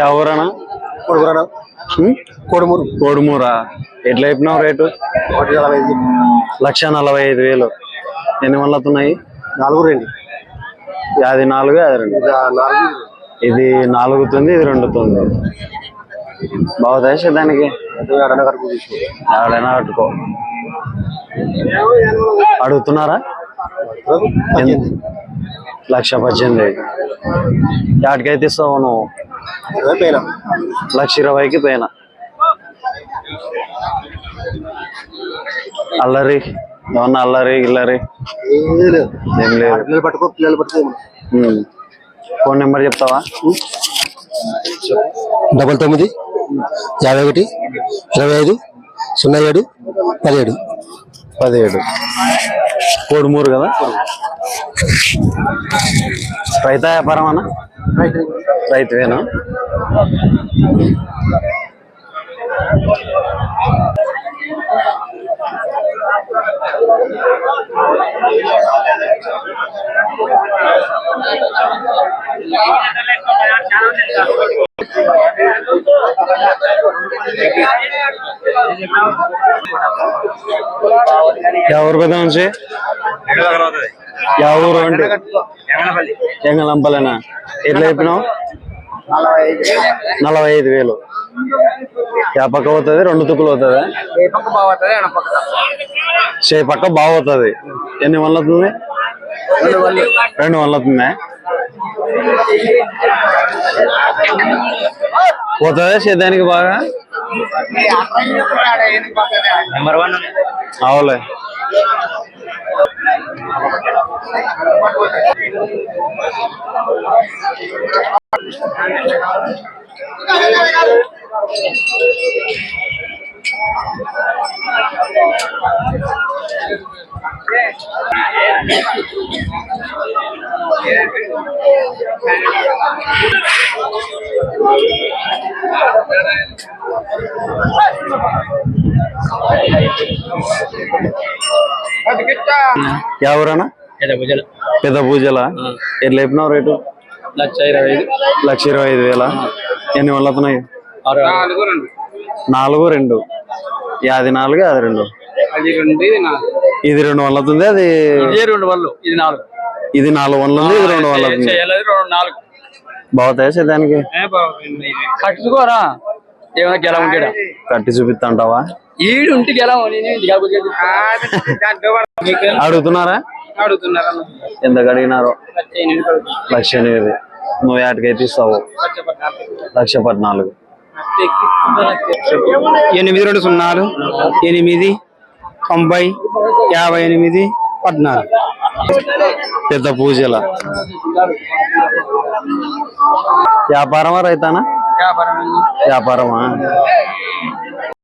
ఎవరన్నా కోడుమూరా ఎట్లా చెప్పినావు రేటు? 1,45,000. ఎన్ని వందలుతున్నాయి? 4 అది 4 అది 2. ఇది 4 తుంది, ఇది 2 తుంది. బాగుతాయి దానికి ఎవడైనా కట్టుకో. అడుగుతున్నారా? 1,18,000. వాటికైతే ఇస్తావు నువ్వు? 1,20,000కి పైన. అల్లరి ఏమన్నా అల్లరి గిల్లరి ఏం లేదు. ఫోన్ నెంబర్ చెప్తావా? 99 51 25 07 17. కోడుమూరు కదా? రైతా వ్యాపారం అన్న? రైతువేనా? ఎవరు పెద్ద నుంచి ఎవరు అంటే ఎంగళంపలేనా? ఎట్లా చెప్పినావు? 45,000. యా పక్క పోతుంది? 2 తుక్కులు అవుతుంది. చే పక్క బాగుతుంది. ఎన్ని వందలు అవుతుంది? 2 వందలు అవుతుందా? పోతుందా సేద్యానికి బాగా? అవులే. ఎవరన్నా? పెద్ద పూజల. ఎట్లా చెప్పినావు రేటు? 1,25,000. ఎన్ని వందలు అవుతున్నాయి? 4 2. అది 4 అది 2. ఇది 2 వందలు అవుతుంది. అది 2 వందలు. ఇది 4 వందలు ఉంది. ఇది 2 వందలు అవుతుంది. బాగుతాయా సేదానికి? కట్టుకోరా ఏమైనా గెల ఉంటాడా? కట్టి చూపిస్తా అంటావా? ఈడు ఉంటే గెల. అడుగుతున్నారా? ఎంత అడిగినారో? 1,08,000. నువ్వు వాటికైతే ఇస్తావు? 1,14,000. 820 8 90 58 14. పెద్ద పూజల. వ్యాపారమా రైతానా? వ్యాపారమా.